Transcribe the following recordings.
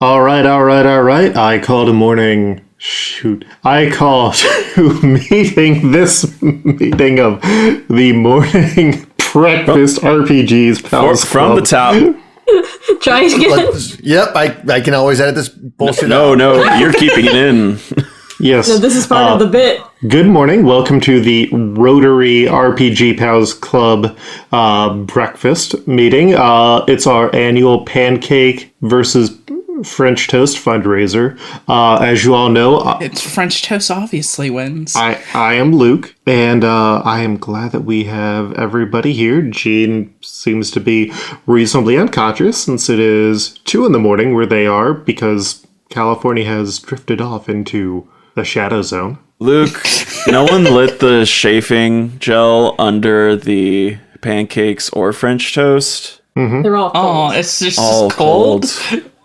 All right. I called a morning. Shoot. I called to meeting of the morning breakfast RPGs pals from the top. Try again. Yep, I can always edit this bullshit. No, you're keeping it in. Yes. No, this is part of the bit. Good morning. Welcome to the Rotary RPG Pals Club breakfast meeting. It's our annual pancake versus French toast fundraiser. As you all know, it's French toast obviously wins. I am Luke, and I am glad that we have everybody here. Jean seems to be reasonably unconscious since it is 2 a.m. where they are, because California has drifted off into the shadow zone. Luke, no one lit the chafing gel under the pancakes or French toast. Mm-hmm. They're all cold. Oh, it's just all cold?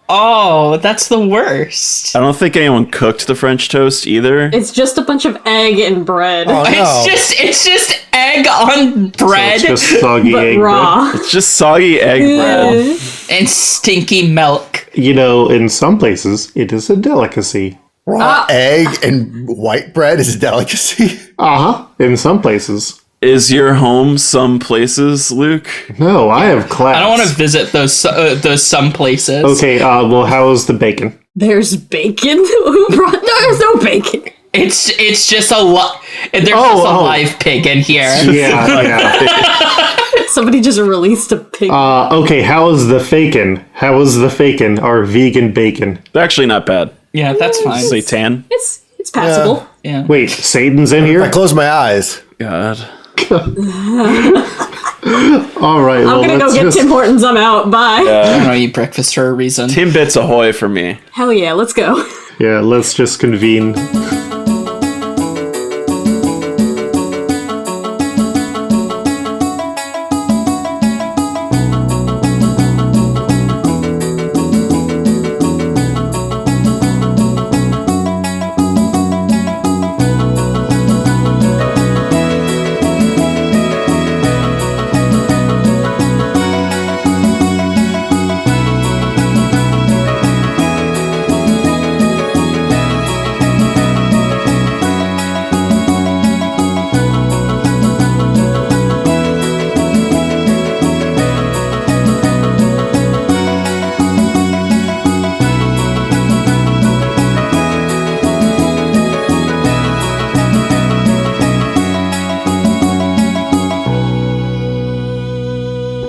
Oh, that's the worst. I don't think anyone cooked the French toast either. It's just a bunch of egg and bread. Oh, no. It's just egg on bread. So it's just soggy but egg raw. bread. It's just soggy egg bread. And stinky milk. You know, in some places, it is a delicacy. Raw egg and white bread is a delicacy. Uh-huh. In some places. Is your home some places, Luke? No, I have class. I don't want to visit those some places. Okay, well, how's the bacon? There's bacon? Who brought... No, there's no bacon. It's just a lot. There's just a live pig in here. Yeah. Somebody just released a pig. Okay, how is the fakin? How is the fakin, our vegan bacon? They're actually not bad. Yeah, that's fine. Seitan. It's passable. Yeah. Wait, Satan's in I here? close my eyes. God. All right, I'm gonna go get Tim Hortons. I'm out. Bye. I don't eat breakfast for a reason. Timbits ahoy for me. Hell yeah, let's go. Yeah, let's just convene.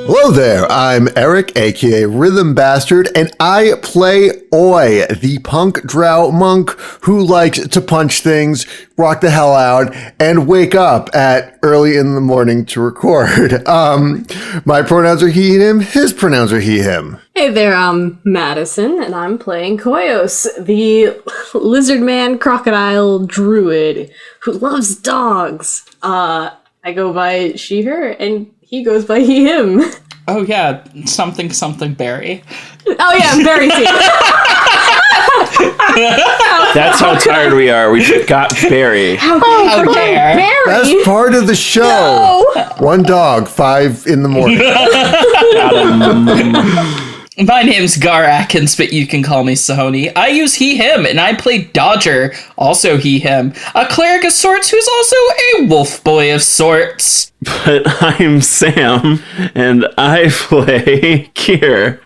Hello there, I'm Eric, aka Rhythm Bastard, and I play Oi, the punk drow monk who likes to punch things, rock the hell out, and wake up at early in the morning to record. My pronouns are he, him, his pronouns are he, him. Hey there, I'm Madison, and I'm playing Koyos, the lizard man crocodile druid who loves dogs. I go by she, her, and he goes by he, him. Oh yeah, something Berry. Oh yeah, I'm very That's how tired we are. We got Barry. How dare! That's part of the show. No. One dog, 5 in the morning. My name's Gar Atkins, but you can call me Sahoni. I use he, him, and I play Dodger, also he, him, a cleric of sorts who's also a wolf boy of sorts. But I'm Sam, and I play Kier,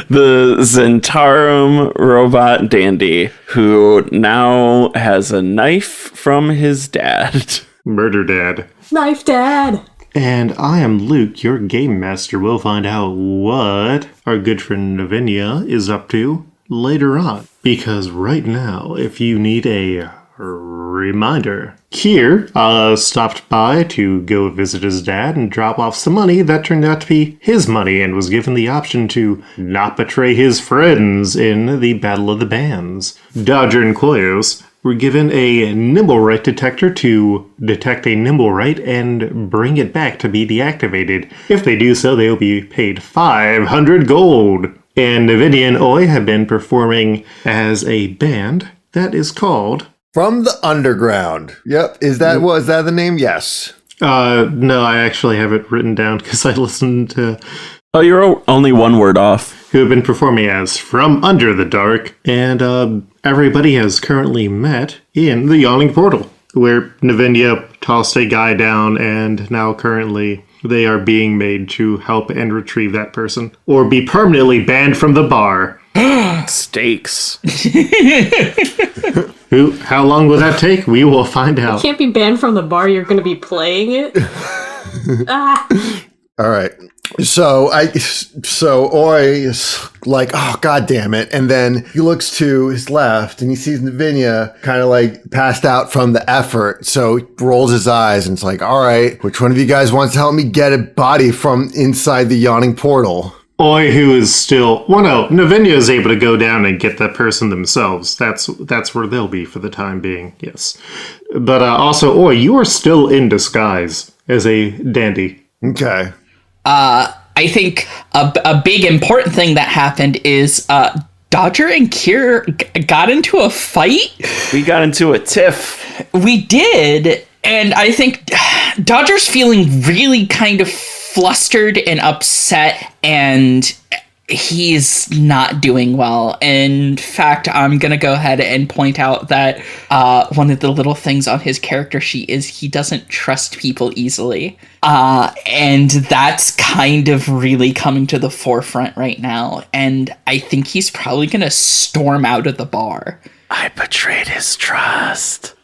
the Zentarum robot dandy, who now has a knife from his dad. Murder Dad. Knife Dad. And I am Luke, your game master. We'll find out what our good friend Nivenya is up to later on. Because right now, if you need a reminder, Kier stopped by to go visit his dad and drop off some money that turned out to be his money and was given the option to not betray his friends in the Battle of the Bands. Dodger and Koyos were given a Nimblewright detector to detect a Nimblewright and bring it back to be deactivated. If they do so, they will be paid 500 gold. And Nivenya and Oi have been performing as a band that is called From the Underground. Yep, is that the name? Yes. No, I actually have it written down because I listened to... Oh, you're only one word off. who have been performing as From Under the Dark, and everybody has currently met in the Yawning Portal, where Nivenya tossed a guy down, and now currently they are being made to help and retrieve that person, or be permanently banned from the bar. Stakes. How long will that take? We will find out. You can't be banned from the bar, you're going to be playing it. All right. So Oi is like, oh, God damn it. And then he looks to his left and he sees Nivenya kind of like passed out from the effort. So he rolls his eyes and it's like, all right, which one of you guys wants to help me get a body from inside the Yawning Portal? Oi, who is still... Well, no, Nivenya is able to go down and get that person themselves. That's where they'll be for the time being, yes. But also, Oi, you are still in disguise as a dandy. Okay. I think a big important thing that happened is Dodger and Kier got into a fight. We got into a tiff. We did, and I think Dodger's feeling really kind of flustered and upset, and he's not doing well. In fact, I'm gonna go ahead and point out that one of the little things on his character sheet is he doesn't trust people easily, and that's kind of really coming to the forefront right now, and I think he's probably gonna storm out of the bar. I betrayed his trust.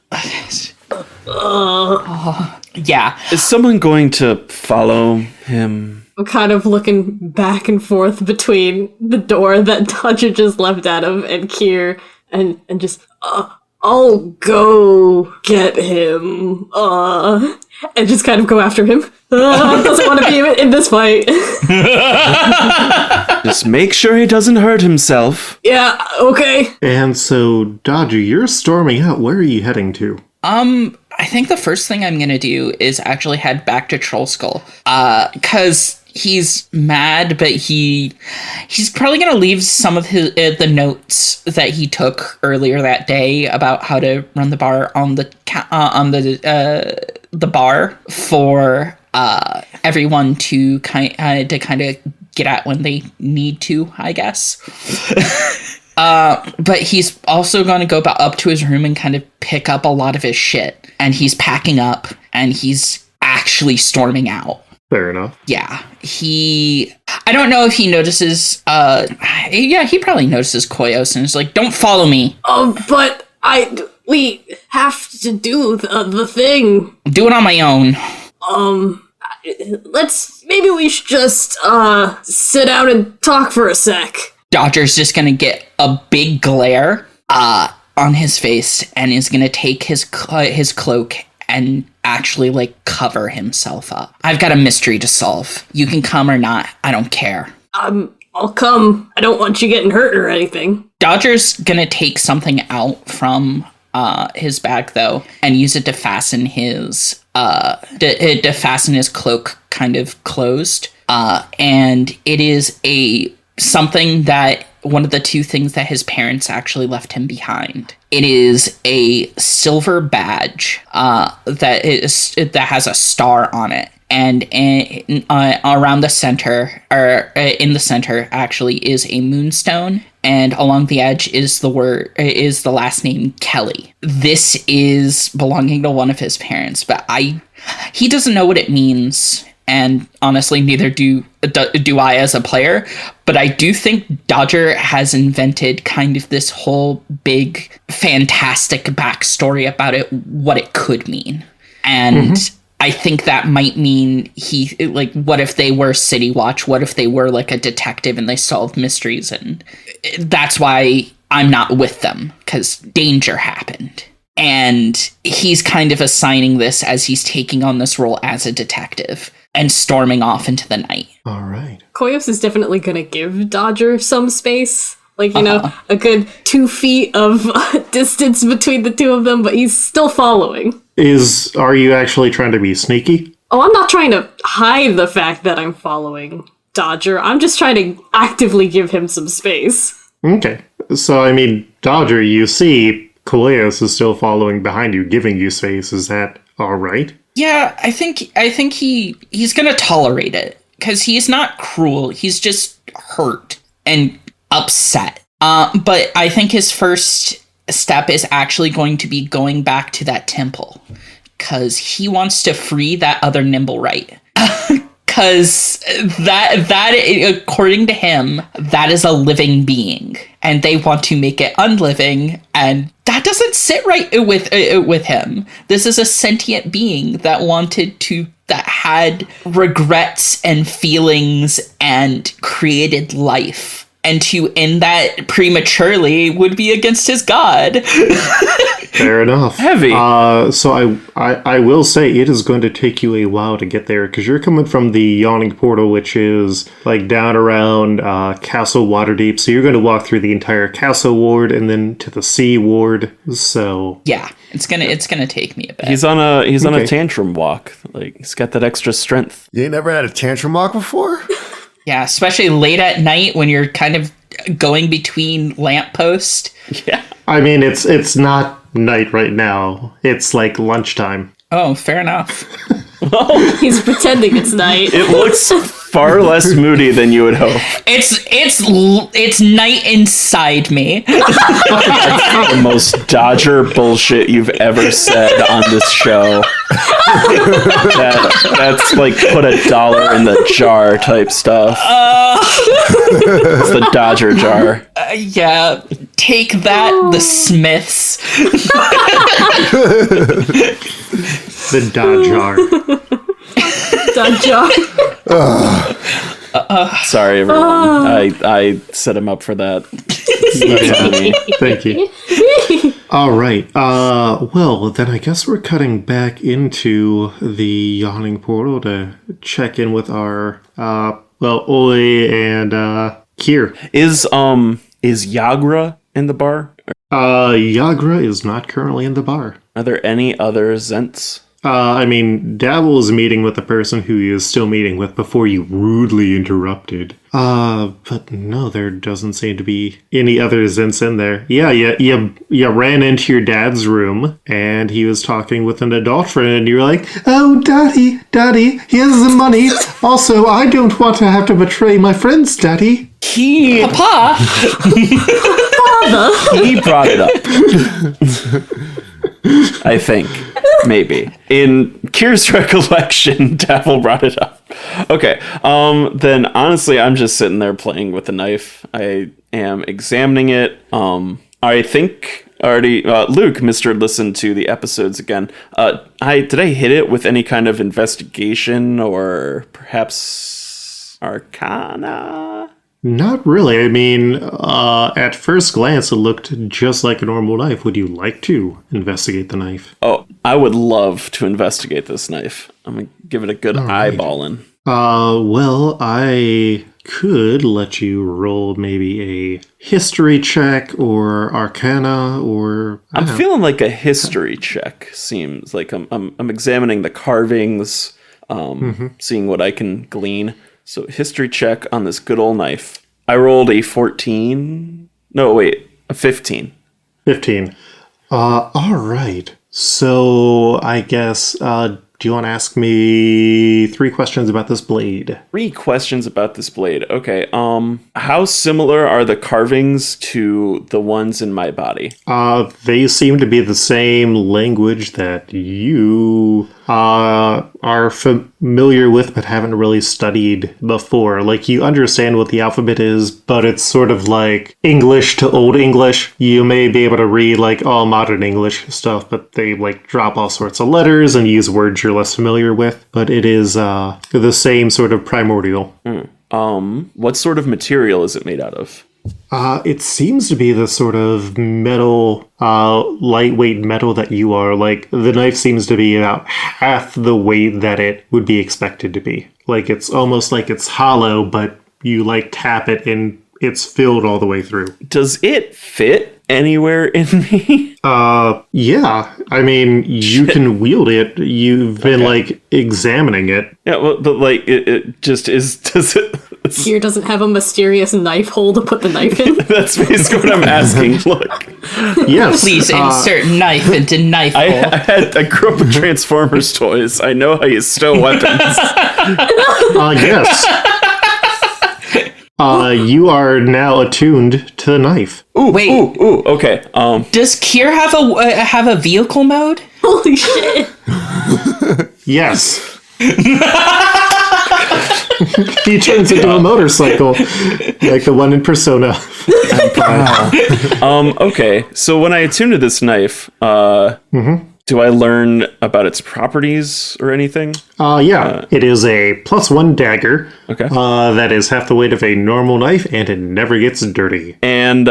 Yeah. Is someone going to follow him? I'm kind of looking back and forth between the door that Dodger just left out of and Kier, and just, I'll go get him, and just kind of go after him. Doesn't want to be in this fight. Just make sure he doesn't hurt himself. Yeah, okay. And so, Dodger, you're storming out. Where are you heading to? I think the first thing I'm gonna do is actually head back to Troll Skull. 'Cause he's mad, but he's probably gonna leave some of his the notes that he took earlier that day about how to run the bar on the bar for everyone to kind of get at when they need to, I guess. But he's also going to go up to his room and kind of pick up a lot of his shit. And he's packing up and he's actually storming out. Fair enough. Yeah. I don't know if he notices, he probably notices Koyos and is like, don't follow me. But we have to do the thing. Do it on my own. Maybe we should just, sit down and talk for a sec. Dodger's just gonna get a big glare on his face and is gonna take his cloak and actually like cover himself up. I've got a mystery to solve. You can come or not. I don't care. I'll come. I don't want you getting hurt or anything. Dodger's gonna take something out from his bag though and use it to fasten his cloak kind of closed. And it is something that one of the two things that his parents actually left him behind. It is a silver badge that has a star on it, and around the center, or in the center, actually is a moonstone, and along the edge is the last name Kelly. This is belonging to one of his parents, but he doesn't know what it means. And honestly, neither do I as a player. But I do think Dodger has invented kind of this whole big, fantastic backstory about it, what it could mean. And I think that might mean what if they were City Watch? What if they were like a detective and they solved mysteries? And that's why I'm not with them, because danger happened. And he's kind of assigning this as he's taking on this role as a detective and storming off into the night. All right. Koyos is definitely going to give Dodger some space. Like, you know, a good 2 feet of distance between the two of them, but he's still following. Are you actually trying to be sneaky? Oh, I'm not trying to hide the fact that I'm following Dodger. I'm just trying to actively give him some space. Okay. So, I mean, Dodger, you see Koleos is still following behind you, giving you space. Is that all right? Yeah, I think he's gonna tolerate it, because he's not cruel. He's just hurt. and upset. But I think his first step is actually going to be going back to that temple, because he wants to free that other Nimblewright. Because that, according to him, that is a living being, and they want to make it unliving, and that doesn't sit right with him. This is a sentient being that had regrets and feelings and created life. And to end that prematurely would be against his god. Fair enough. Heavy. So I will say it is going to take you a while to get there, because you're coming from the Yawning Portal, which is like down around Castle Waterdeep. So you're going to walk through the entire Castle Ward and then to the Sea Ward. So yeah, it's gonna take me a bit. He's on a tantrum walk. Like, he's got that extra strength. You ain't never had a tantrum walk before? Yeah, especially late at night when you're kind of going between lampposts. Yeah. I mean, it's not night right now. It's like lunchtime. Oh, fair enough. He's pretending it's night. It looks far less moody than you would hope. It's night inside me. The most Dodger bullshit you've ever said on this show. That's like put $1 in the jar type stuff. It's the Dodger jar. Yeah, take that, the Smiths. The Dodger. Sorry, everyone. I set him up for that. Thank you. All right. Well, then I guess we're cutting back into the Yawning Portal to check in with our, Oi and Kier. Is Yagra in the bar? Yagra is not currently in the bar. Are there any other Zents? I mean, Dabble is meeting with the person who he is still meeting with before you rudely interrupted. But no, there doesn't seem to be any other Zents in there. Yeah, you ran into your dad's room, and he was talking with an adult friend, and you were like, "Oh, Daddy, here's the money. Also, I don't want to have to betray my friends, Daddy." Papa! He brought it up. I think. Maybe. In Kier's recollection, Dabble brought it up. Okay. Then honestly, I'm just sitting there playing with the knife. I am examining it. I think already Luke, Mr. Listen to the episodes again. Did I hit it with any kind of investigation or perhaps Arcana? Not really. I mean, at first glance, it looked just like a normal knife. Would you like to investigate the knife? Oh, I would love to investigate this knife. I'm going to give it a good eyeballing. Well, I could let you roll maybe a history check or Arcana or... I'm feeling like a history check. Seems like I'm examining the carvings, seeing what I can glean. So history check on this good old knife. I rolled a 14. No, wait, a 15. 15. All right. So I guess, do you want to ask me 3 questions about this blade? 3 questions about this blade. Okay. How similar are the carvings to the ones in my body? They seem to be the same language that you are familiar with but haven't really studied before. Like, you understand what the alphabet is, but it's sort of like English to Old English. You may be able to read like all modern English stuff, but they like drop all sorts of letters and use words you're less familiar with. But it is the same sort of primordial. What sort of material is it made out of? It seems to be the sort of metal, lightweight metal that you are. Like, the knife seems to be about half the weight that it would be expected to be. Like, it's almost like it's hollow, but you, like, tap it and it's filled all the way through. Does it fit anywhere in me? Yeah. I mean, you can wield it. You've been, like, examining it. Yeah, well, but, like, it just is... Does it... Kier doesn't have a mysterious knife hole to put the knife in. That's basically what I'm asking. Look. Yes. Please insert knife into knife hole. I grew up with Transformers toys. I know how you stow weapons. Yes. You are now attuned to the knife. Ooh, Wait. ooh, okay. Does Kier have a vehicle mode? Holy shit! Yes. He turns into a motorcycle, like the one in Persona. Okay. So when I attune to this knife, do I learn about its properties or anything? Yeah, it is a +1 dagger. Okay. That is half the weight of a normal knife, and it never gets dirty. And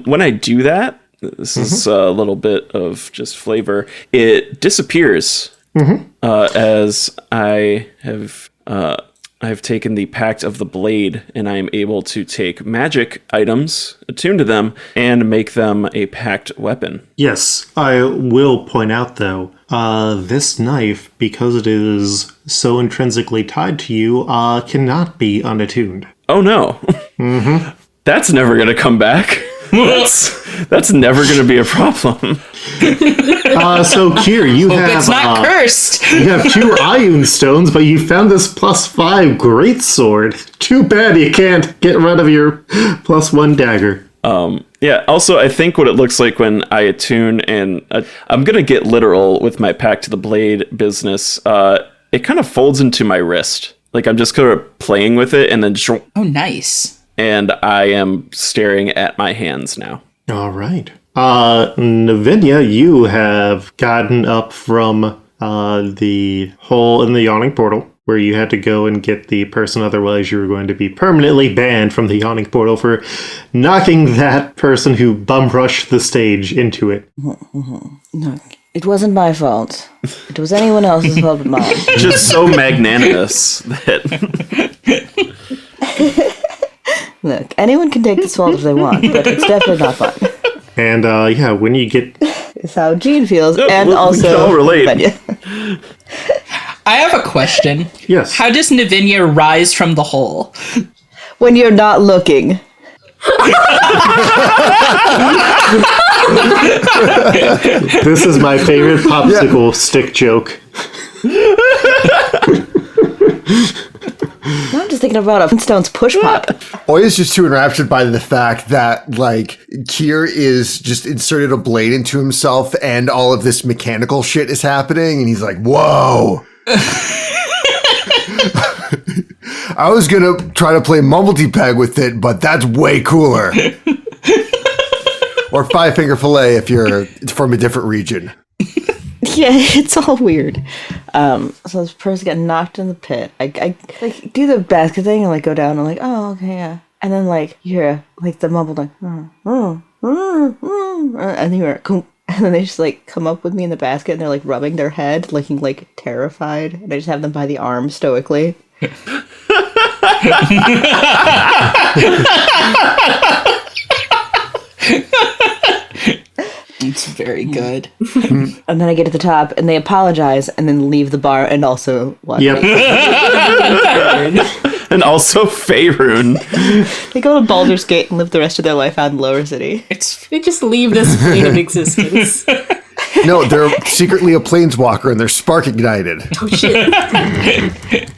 when I do that, this is a little bit of just flavor. It disappears as I've taken the Pact of the Blade, and I am able to take magic items, attune to them, and make them a pact weapon. Yes, I will point out, though, this knife, because it is so intrinsically tied to you, cannot be unattuned. Oh no. That's never going to come back. That's never going to be a problem. So, Kier, you have... It's not cursed! You have 2 Ioun stones, but you found this +5 greatsword. Too bad you can't get rid of your +1 dagger. Yeah, also, I think what it looks like when I attune, and I'm going to get literal with my Pact to the Blade business, it kind of folds into my wrist. Like, I'm just kind of playing with it, and then... Oh, nice. And I am staring at my hands now. All right. Nivenya, you have gotten up from the hole in the yawning portal, where you had to go and get the person, otherwise you were going to be permanently banned from the yawning portal for knocking that person who bum rushed the stage into it. Look, it wasn't my fault. It was anyone else's fault but mine. Just so magnanimous that... Look, anyone can take this fault if they want, but it's definitely not fun. And yeah, when you get... It's how Jean feels, and we can also... all relate. Nivenya. I have a question. Yes. How does Nivenya rise from the hole? When you're not looking. This is my favorite popsicle stick joke. Now I'm just thinking about a Flintstones push pop. Oi is just too enraptured by the fact that, like, Kier is just inserted a blade into himself and all of this mechanical shit is happening, and he's like, whoa. I was gonna try to play Mumblety Peg with it, but that's way cooler. Or Five Finger Fillet if you're from a different region. Yeah, it's all weird. So this person got knocked in the pit. I like do the basket thing and like go down and like, oh, okay, yeah. And then like you hear like the mumble like, and then you hear, and then they just like come up with me in the basket and they're like rubbing their head, looking like terrified. And I just have them by the arm stoically. It's very good. And then I get to the top and they apologize and then leave the bar and also what? Yep. And also Faerun. They go to Baldur's Gate and live the rest of their life out in Lower City. They just leave this plane of existence. No, they're secretly a planeswalker and they're spark ignited. Oh shit.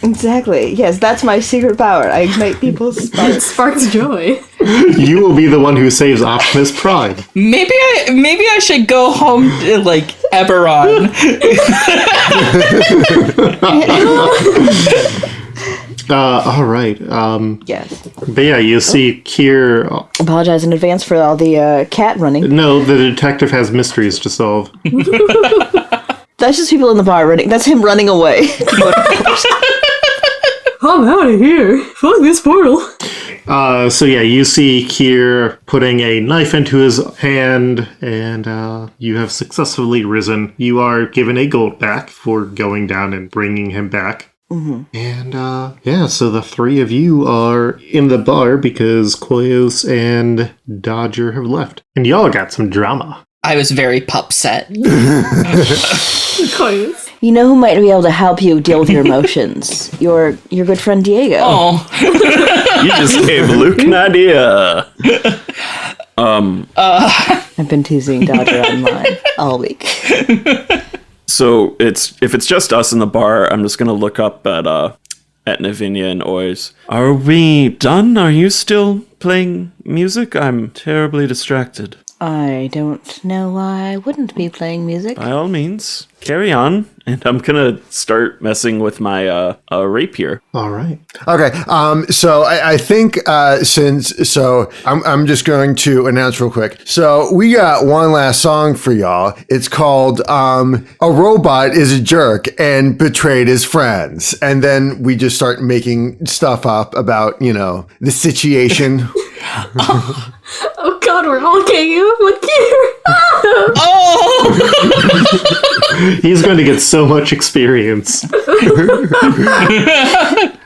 Exactly. Yes, that's my secret power. I ignite people's sparks. It sparks joy. You will be the one who saves Optimus Prime. Maybe I should go home to, like, Eberron. All right. Yes. But yeah, you see Kier... Apologize in advance for all the cat running. No, the detective has mysteries to solve. That's just people in the bar running. That's him running away. I'm out of here. Fuck this portal. So yeah, you see Kier putting a knife into his hand, and you have successfully risen. You are given a gold back for going down and bringing him back. Mm-hmm. And yeah, so the 3 of you are in the bar because Koyos and Dodger have left. And y'all got some drama. I was very pupset. Coins. You know who might be able to help you deal with your emotions? Your good friend Diego. Oh. You just gave Luke an idea. I've been teasing Dodger online all week. So if it's just us in the bar, I'm just gonna look up at at Nivenya and Ois. Are we done? Are you still playing music? I'm terribly distracted. I don't know why I wouldn't be playing music. By all means, carry on. And I'm gonna start messing with my rapier. All right. Okay. So I think I'm just going to announce real quick. So we got one last song for y'all. It's called "A Robot is a Jerk and Betrayed His Friends," and then we just start making stuff up about the situation. Oh God, we're all ganging up with Kier. Oh! He's going to get so much experience.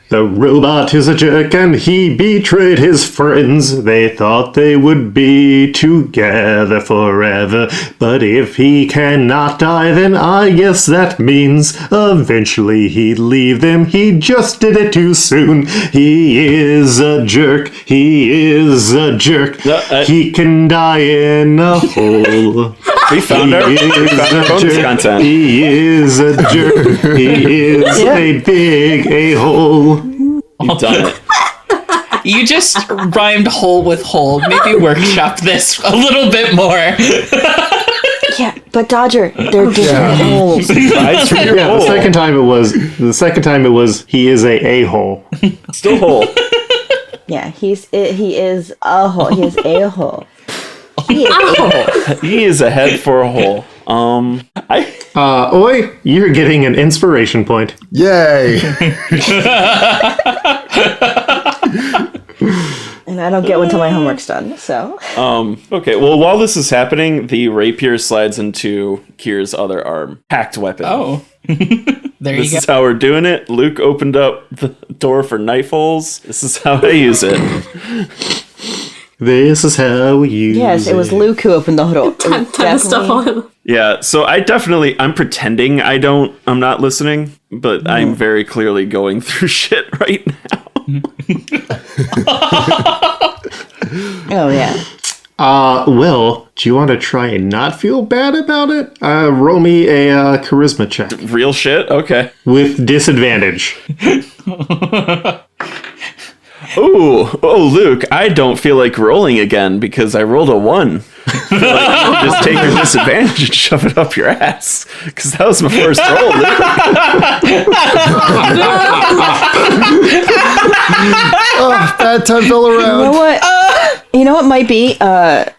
The robot is a jerk and he betrayed his friends. They thought they would be together forever. But if he cannot die, then I guess that means eventually he'd leave them. He just did it too soon. He is a jerk. He is a jerk. He can die in a hole. We found our bonus content. He is a jerk. He is a big a-hole. You've done it. You just rhymed hole with hole. Maybe workshop this a little bit more. Yeah, but Dodger, they're different holes. Rise from your hole. The second time it was he is a-hole. Still hole. Yeah, he is a hole. He is a hole. He is a hole. He is a head for a hole. Oi, you're getting an inspiration point. Yay! And I don't get one till my homework's done, so. Okay, well, while this is happening, the rapier slides into Kier's other arm. Hacked weapon. Oh. There This you is go. how we're doing it. Luke opened up the door for knife holes. This is how I use it. This is how we use Yes, it was Luke who opened the door. Time to stuff on him. Yeah, so I'm pretending I'm not listening, but I'm very clearly going through shit right now. Oh, yeah. Well, do you want to try and not feel bad about it? Roll me a charisma check Real shit? Okay. with disadvantage. Oh, Luke, I don't feel like rolling again because I rolled a 1. Just take your disadvantage and shove it up your ass. Because that was my first roll, Luke. Oh, bad time fell around. You know what? You know what might be?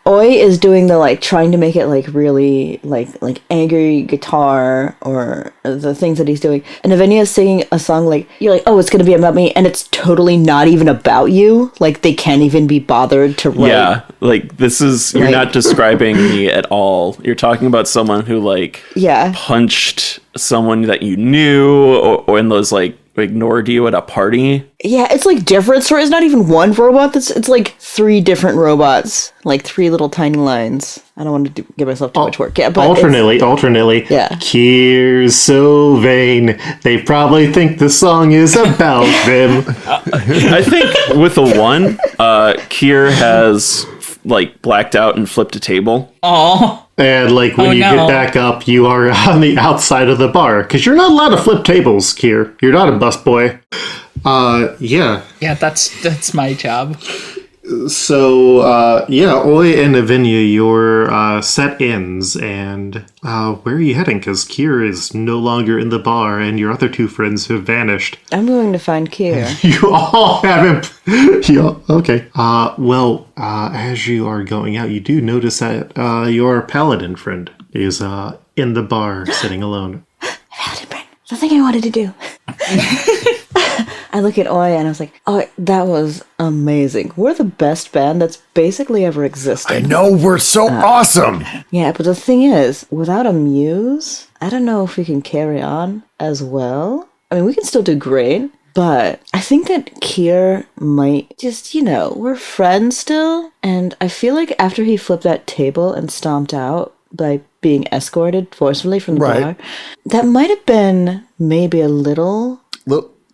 Oi is doing the trying to make it really like angry guitar or the things that he's doing. And Nivenya is singing a song you're like, oh, it's gonna be about me, and it's totally not even about you. Like they can't even be bothered to write. Yeah, you're not describing me at all. You're talking about someone who punched someone that you knew or in those ignored you at a party. Yeah, it's different stories. It's not even one robot. It's 3 different robots, 3 little tiny lines. I don't want to give myself too much work. Yeah, but alternately. Yeah. Kier's so vain. They probably think the song is about them. I think with a 1, Kier has blacked out and flipped a table. Oh. And when you no. get back up, you are on the outside of the bar because you're not allowed to flip tables, Kier. You're not a busboy. Yeah. Yeah, that's my job. So, Oi and Nivenya, your set ends, and where are you heading? Because Kier is no longer in the bar, and your other 2 friends have vanished. I'm going to find Kier. You all haven't. Okay. As you are going out, you do notice that your paladin friend is in the bar, sitting alone. Paladin friend, the thing I wanted to do. I look at Oi and I was like, oh, that was amazing. We're the best band that's basically ever existed. I know, we're so awesome. Yeah, but the thing is, without a muse, I don't know if we can carry on as well. I mean, we can still do great, but I think that Kier might just, we're friends still. And I feel like after he flipped that table and stomped out by being escorted forcefully from the bar, that might have been maybe a little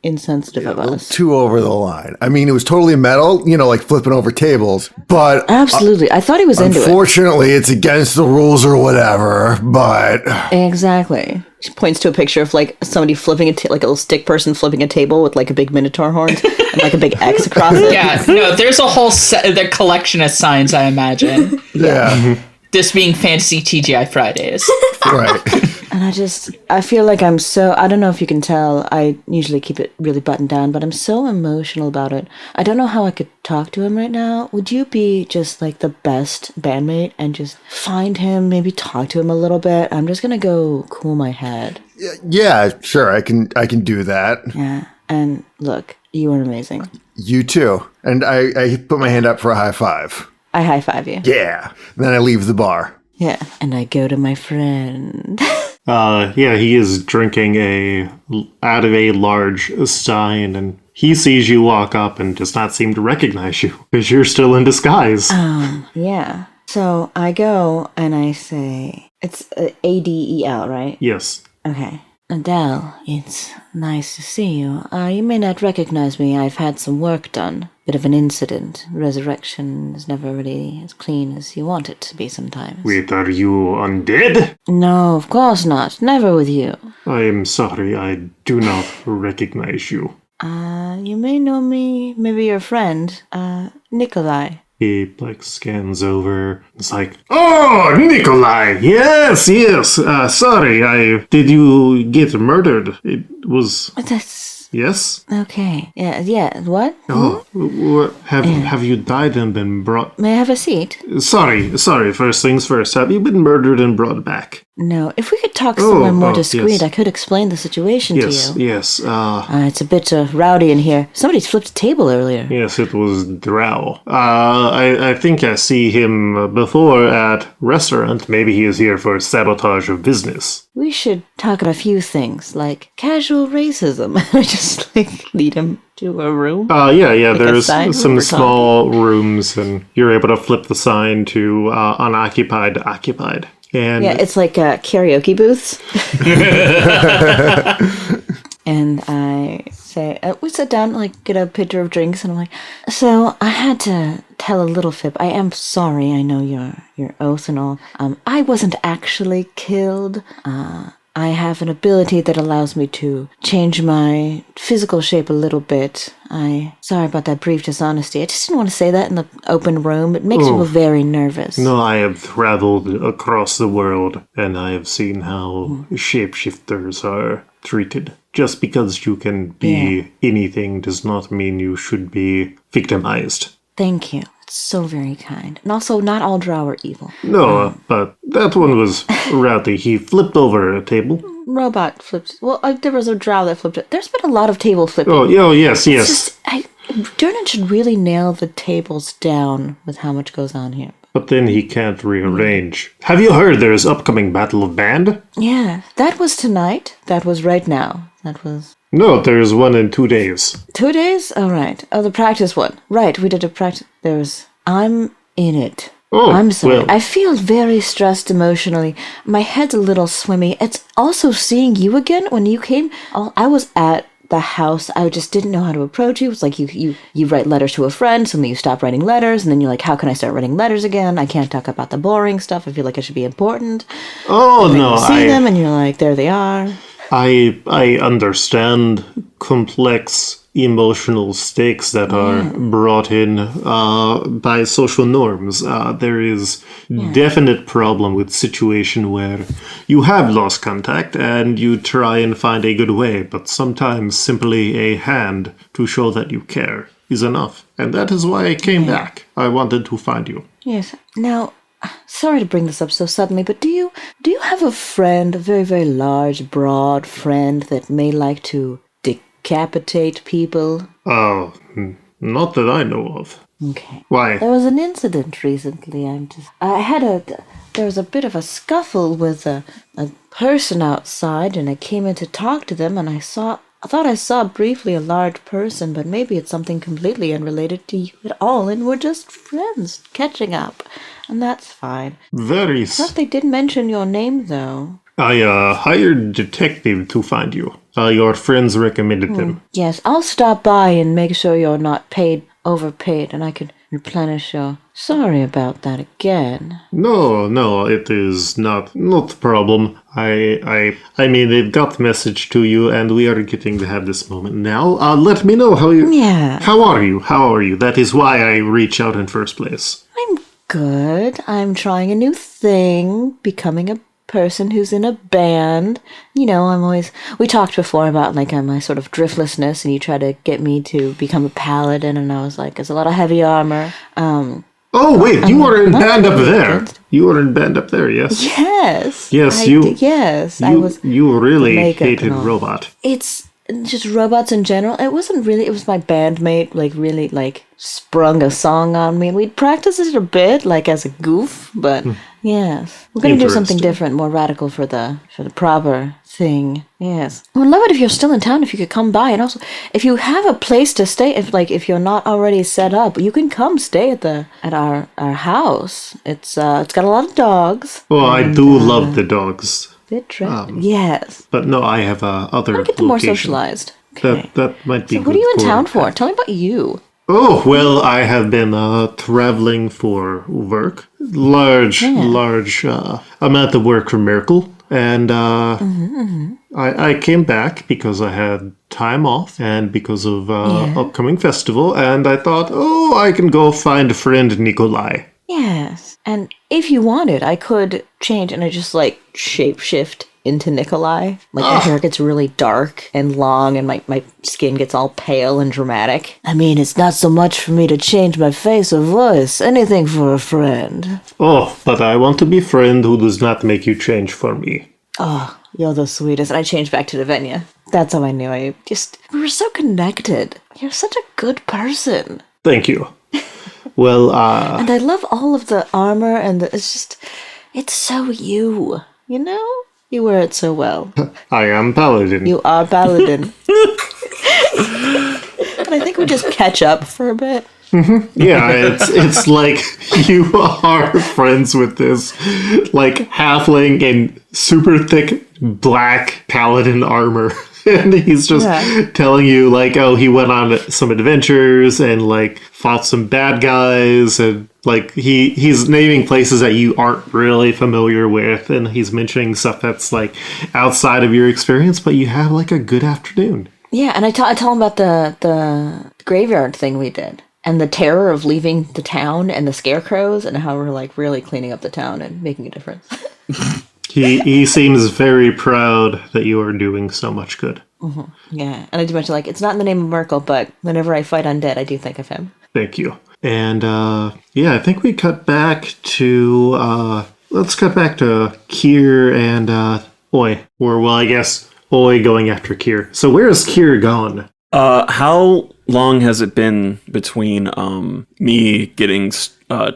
insensitive of us. Too over the line. I mean, it was totally metal, like flipping over tables, but Absolutely. I thought he was into it. unfortunately, it's against the rules or whatever, but Exactly. She points to a picture of like somebody flipping like a little stick person flipping a table with like a big minotaur horn and like a big X across it. Yeah, no, there's a whole the collection of signs, I imagine. yeah, This being Fantasy TGI Fridays. right. And I feel like I don't know if you can tell, I usually keep it really buttoned down, but I'm so emotional about it. I don't know how I could talk to him right now. Would you be just like the best bandmate and just find him, maybe talk to him a little bit? I'm just gonna go cool my head. Yeah, sure, I can do that. Yeah, and look, you are amazing. You too. And I put my hand up for a high five. I high five you. Yeah. And then I leave the bar. Yeah, and I go to my friend. Yeah, he is drinking out of a large stein, and he sees you walk up and does not seem to recognize you because you're still in disguise. Yeah. So I go and I say, it's Adel, right? Yes. Okay. Adele, it's nice to see you. You may not recognize me. I've had some work done. Bit of an incident. Resurrection is never really as clean as you want it to be sometimes. Wait, are you undead? No, of course not. Never with you. I am sorry, I do not recognize you. You may know me, maybe your friend, Nikolai. He, scans over. It's like, oh, Nikolai! Yes! Sorry, did you get murdered? It was... That's... Yes? Okay. Yeah, what? Oh, have you died and been brought... May I have a seat? Sorry, first things first. Have you been murdered and brought back? No, if we could talk somewhere more discreet, yes. I could explain the situation to you. Yes, It's a bit rowdy in here. Somebody flipped a table earlier. yes, it was Drow. I think I see him before at restaurant. Maybe he is here for sabotage of business. We should talk about a few things, like casual racism. I just lead him to a room. Yeah, a there's sign some we're small rooms, and you're able to flip the sign to unoccupied to occupied. And Yeah, it's like karaoke booths. And I say, we sit down, get a pitcher of drinks, and I'm like, so I had to tell a little fib. I am sorry. I know your oath and all. I wasn't actually killed. I have an ability that allows me to change my physical shape a little bit. Sorry about that brief dishonesty. I just didn't want to say that in the open room. It makes people very nervous. no, I have traveled across the world, and I have seen how shapeshifters are treated. Just because you can be anything does not mean you should be victimized. Thank you. It's so very kind. And also, not all drow are evil. No, but that one was rowdy. He flipped over a table. Robot flipped. Well, there was a drow that flipped it. There's been a lot of table flipping. Oh, yes. It's just, Durnan should really nail the tables down with how much goes on here. But then he can't rearrange. Have you heard there's upcoming Battle of Band? Yeah, that was tonight. That was right now. That was... No, there's one in 2 days. 2 days? Oh, right. Oh, the practice one. Right, we did a practice. I'm in it. Oh, I'm sorry. well. I feel very stressed emotionally. My head's a little swimmy. It's also seeing you again when you came. I was at the house. I just didn't know how to approach you. It was like you write letters to a friend, suddenly you stop writing letters, and then you're like, how can I start writing letters again? I can't talk about the boring stuff. I feel like it should be important. Oh, And then no, you see them, and you're like, there they are. I understand complex emotional stakes that are brought in by social norms. There is definite problem with situation where you have lost contact and you try and find a good way, but sometimes simply a hand to show that you care is enough. And that is why I came back. I wanted to find you. Yes. Now, sorry to bring this up so suddenly, but do you have a friend, a very, very large, broad friend that may like to decapitate people? Oh, not that I know of. Okay. Why? There was an incident recently. There was a bit of a scuffle with a person outside, and I came in to talk to them, and I thought I saw briefly a large person, but maybe it's something completely unrelated to you at all, and we're just friends catching up, and that's fine. Very. Thought they did mention your name, though. I hired detective to find you. Your friends recommended them. Yes, I'll stop by and make sure you're not overpaid, and I can replenish your... Sorry about that again. No, it is not a problem. I mean, they've got the message to you, and we are getting to have this moment now. Let me know how you... Yeah. How are you? That is why I reach out in first place. I'm good. I'm trying a new thing, becoming a person who's in a band. You know, we talked before about like my sort of driftlessness, and you tried to get me to become a paladin, and I was like, there's a lot of heavy armor. Oh wait, you were in band up there. You were in band up there, yes? Yes. Yes, I was. You really makeup hated and all. Robot. It's just robots in general. It wasn't really. It was my bandmate, like really, like sprung a song on me, and we'd practice it a bit, like as a goof. But yes, we're gonna do something Interesting. different, more radical for the proper thing. Yes, I would love it if you're still in town. If you could come by, and also if you have a place to stay, if you're not already set up, you can come stay at our house. It's got a lot of dogs. Well, I do love the dogs. Bit trippy. Yes, But no, I have other I'll get them more location. socialized. Okay. That might be So good. what are you in for- town for? Tell me about you. Oh, well, I have been traveling for work. Large amount of work for Miracle. And I came back because I had time off and because of upcoming festival. And I thought, I can go find a friend, Nikolai. Yes. And if you wanted, I could change and I just like shapeshift into Nikolai. Like my hair gets really dark and long and my skin gets all pale and dramatic. I mean, it's not so much for me to change my face or voice. Anything for a friend. Oh, but I want to be a friend who does not make you change for me. Oh, you're the sweetest. And I changed back to Nivenya. That's how I knew we were so connected. You're such a good person. Thank you. Well, And I love all of the armor and it's so you, you know? You wear it so well. I am Paladin. You are Paladin. And I think we just catch up for a bit. Yeah, it's like you are friends with this like halfling in super thick black paladin armor. And he's just telling you like, he went on some adventures and like fought some bad guys, and like he's naming places that you aren't really familiar with, and he's mentioning stuff that's like outside of your experience, but you have like a good afternoon. Yeah, and I tell him about the graveyard thing we did. And the terror of leaving the town and the scarecrows and how we're like really cleaning up the town and making a difference. He seems very proud that you are doing so much good. Yeah, and I do mention like it's not in the name of Merkel, but whenever I fight undead, I do think of him. Thank you. And I think we cut back to let's cut back to Kier and Oi. Or well, I guess Oi going after Kier. So where is Kier gone? How long has it been between me getting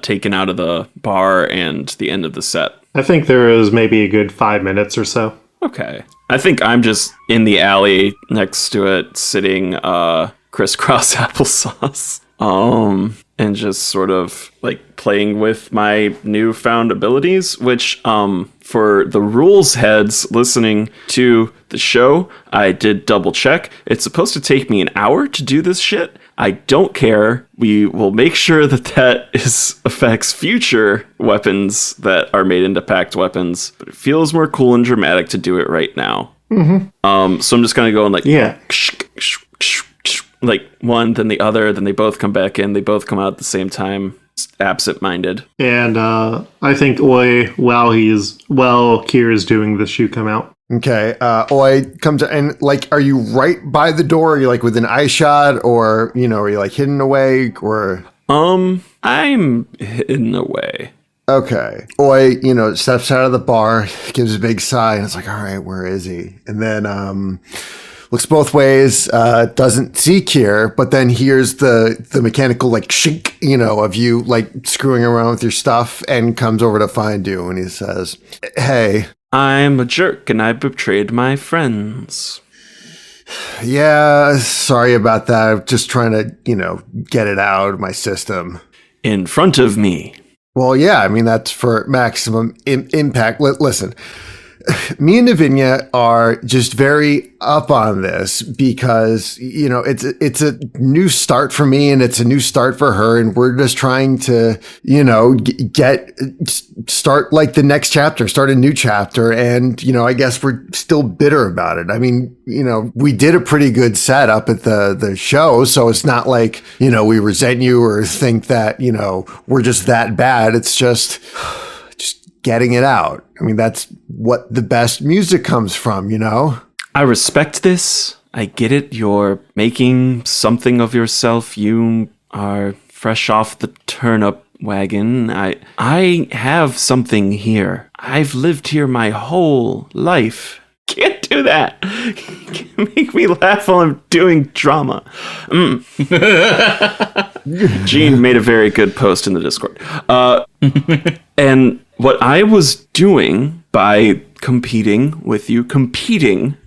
taken out of the bar and the end of the set? I think there is maybe a good 5 minutes or so. Okay. I think I'm just in the alley next to it, sitting crisscross applesauce. And just sort of like playing with my newfound abilities, which for the rules heads listening to the show, I did double check. It's supposed to take me an hour to do this shit. I don't care. We will make sure that affects future weapons that are made into packed weapons, but it feels more cool and dramatic to do it right now. Mm-hmm. So I'm just gonna go and like like one, then the other, then they both come back in. They both come out at the same time. Absent-minded. And I think Oi, while Kier is doing this, you come out. Okay, Oi comes and like, are you right by the door? Are you like within eye shot, or are you like hidden away, or? I'm hidden away. Okay, Oi, steps out of the bar, gives a big sigh, and it's like, all right, where is he? And then looks both ways, doesn't see Kier, but then hears the mechanical like shink, of you like screwing around with your stuff, and comes over to find you, and he says, "Hey, I'm a jerk and I betrayed my friends." Yeah, sorry about that. I'm just trying to, get it out of my system. In front of me. Well, yeah, I mean, that's for maximum impact. Listen, me and Nivenya are just very up on this because, you know, it's a new start for me and it's a new start for her. And we're just trying to, you know, start like the next chapter, start a new chapter. And, you know, I guess we're still bitter about it. I mean, you know, we did a pretty good setup at the show. So it's not like, you know, we resent you or think that, you know, we're just that bad. It's just getting it out. I mean, that's what the best music comes from, you know? I respect this. I get it. You're making something of yourself. You are fresh off the turnip wagon. I have something here. I've lived here my whole life. Can't do that. Make me laugh while I'm doing drama. Gene made a very good post in the Discord. And what I was doing by competing with you,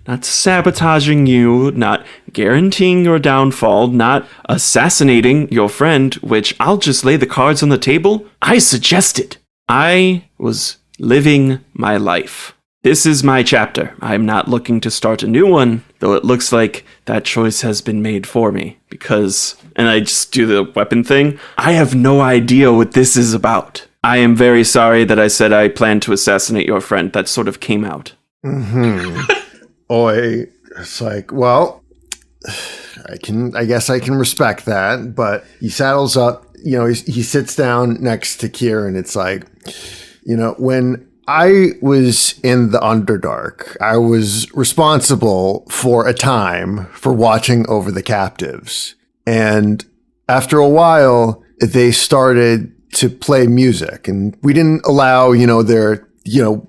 not sabotaging you, not guaranteeing your downfall, not assassinating your friend, which I'll just lay the cards on the table, I suggested. I was living my life. This is my chapter. I'm not looking to start a new one, though it looks like that choice has been made for me. Because, and I just do the weapon thing, I have no idea what this is about. I am very sorry that I said I planned to assassinate your friend. That sort of came out. Oi, it's like, well, I guess I can respect that, but he saddles up, you know, he sits down next to Kier, and it's like, you know, when I was in the Underdark, I was responsible for a time for watching over the captives. And after a while, they started to play music, and we didn't allow, you know, their, you know,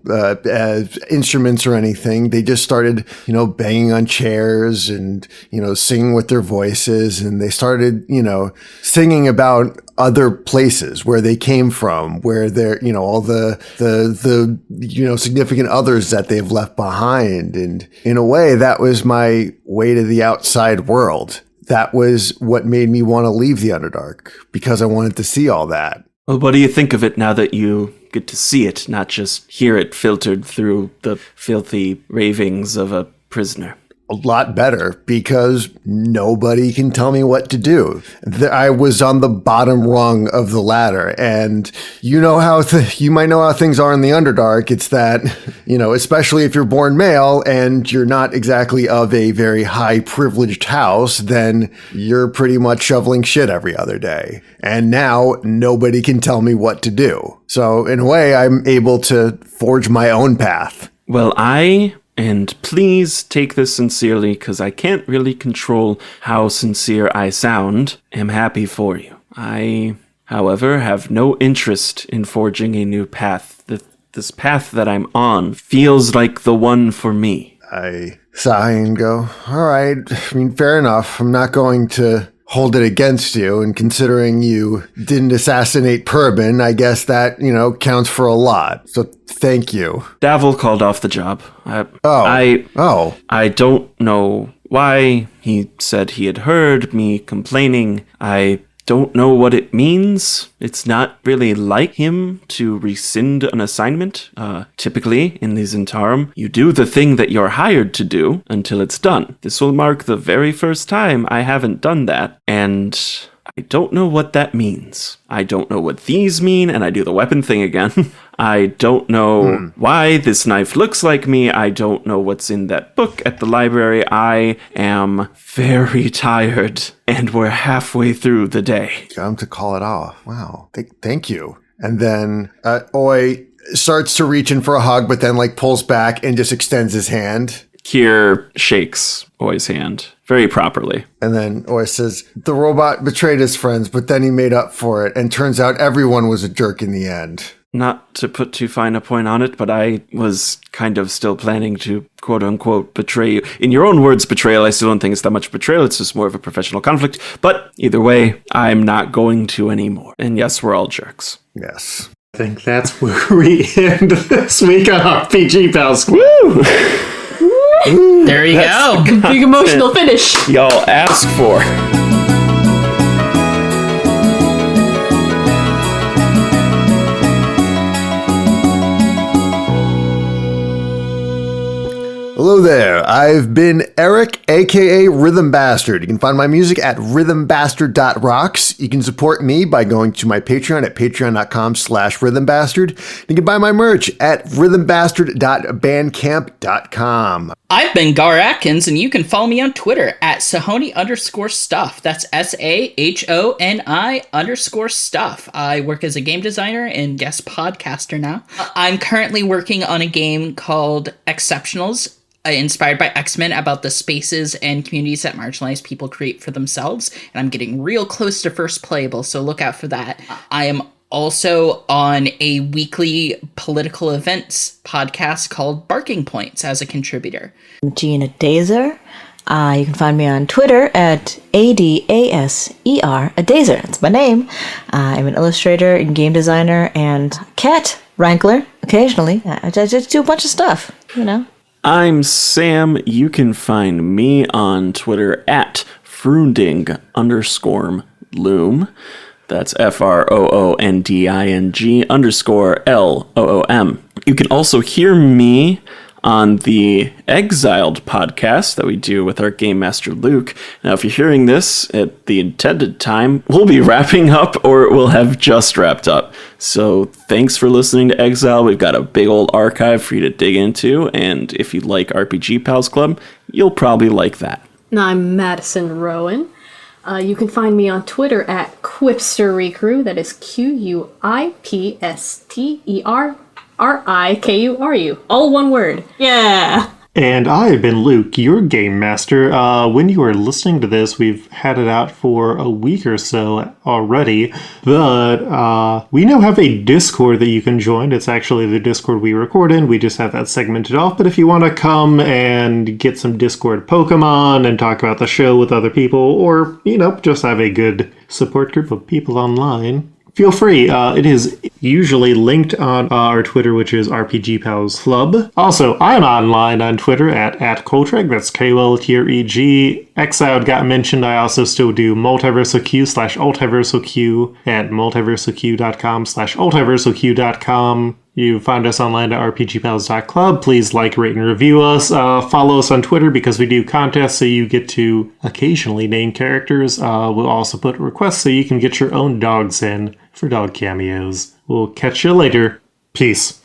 instruments or anything. They just started, you know, banging on chairs and, you know, singing with their voices. And they started, you know, singing about other places where they came from, where they're, you know, all the, you know, significant others that they've left behind. And in a way, that was my way to the outside world. That was what made me want to leave the Underdark, because I wanted to see all that. Well, what do you think of it now that you get to see it, not just hear it filtered through the filthy ravings of a prisoner? A lot better, because nobody can tell me what to do. I was on the bottom rung of the ladder, and you know how you might know how things are in the Underdark. It's that, you know, especially if you're born male and you're not exactly of a very high privileged house, then you're pretty much shoveling shit every other day. And now nobody can tell me what to do. So in a way, I'm able to forge my own path. Well, and please take this sincerely, because I can't really control how sincere I sound, am happy for you. I, however, have no interest in forging a new path. This path that I'm on feels like the one for me. I sigh and go, all right, I mean, fair enough. I'm not going to hold it against you, and considering you didn't assassinate Purbin, I guess that, you know, counts for a lot. So thank you. Davil called off the job. I don't know why. He said he had heard me complaining. I don't know what it means. It's not really like him to rescind an assignment. Typically, in the Zentarum, you do the thing that you're hired to do until it's done. This will mark the very first time I haven't done that, and I don't know what that means. I don't know what these mean, and I do the weapon thing again. I don't know why this knife looks like me. I don't know what's in that book at the library. I am very tired, and we're halfway through the day. Got him to call it off. Wow. Thank you. And then Oi starts to reach in for a hug, but then like pulls back and just extends his hand. Kier shakes Oi's hand very properly. And then Oi says, the robot betrayed his friends, but then he made up for it. And turns out everyone was a jerk in the end. Not to put too fine a point on it, but I was kind of still planning to quote-unquote betray you. In your own words, betrayal, I still don't think it's that much betrayal. It's just more of a professional conflict. But either way, I'm not going to anymore. And yes, we're all jerks. Yes. I think that's where we end this week on RPG Pals. Woo! There you go. Big emotional finish. Y'all asked for. Hello there. I've been Eric, aka Rhythm Bastard. You can find my music at rhythmbastard.rocks. You can support me by going to my Patreon at patreon.com/rhythmbastard. You can buy my merch at rhythmbastard.bandcamp.com. I've been Gar Atkins, and you can follow me on Twitter at Sahoni_stuff. That's SAHONI_stuff. I work as a game designer and guest podcaster now. I'm currently working on a game called Exceptionals, inspired by X-Men, about the spaces and communities that marginalized people create for themselves. And I'm getting real close to first playable, so look out for that. I am also on a weekly political events podcast called Barking Points as a contributor. I'm Gina Dazer. You can find me on Twitter at ADASER, Dazer. That's my name. I'm an illustrator and game designer and cat wrangler occasionally. I just do a bunch of stuff, you know. I'm Sam. You can find me on Twitter at Froonding_Loom. That's FROONDING_LOOM. You can also hear me on the Exiled podcast that we do with our Game Master Luke. Now, if you're hearing this at the intended time, we'll be wrapping up or we'll have just wrapped up. So thanks for listening to Exile. We've got a big old archive for you to dig into, and if you like RPG Pals Club, you'll probably like that. And I'm Madison Rowan. You can find me on Twitter at QuipsterRecru. That is QUIPSTERRIKURU. All one word. Yeah. And I've been Luke, your game master. When you are listening to this, we've had it out for a week or so already, but we now have a Discord that you can join. It's actually the Discord we record in. We just have that segmented off, but if you want to come and get some Discord Pokemon and talk about the show with other people, or, you know, just have a good support group of people online, feel free. It is usually linked on our Twitter, which is RPG Pals Club. Also, I'm online on Twitter at Coltreg. That's KOLTREG. Exiled got mentioned. I also still do multiversoq/ultiversoq at multiversoq.com/ultiversoq.com. You find us online at rpgpals.club. Please like, rate, and review us. Follow us on Twitter because we do contests, so you get to occasionally name characters. We'll also put requests so you can get your own dogs in for dog cameos. We'll catch you later. Peace.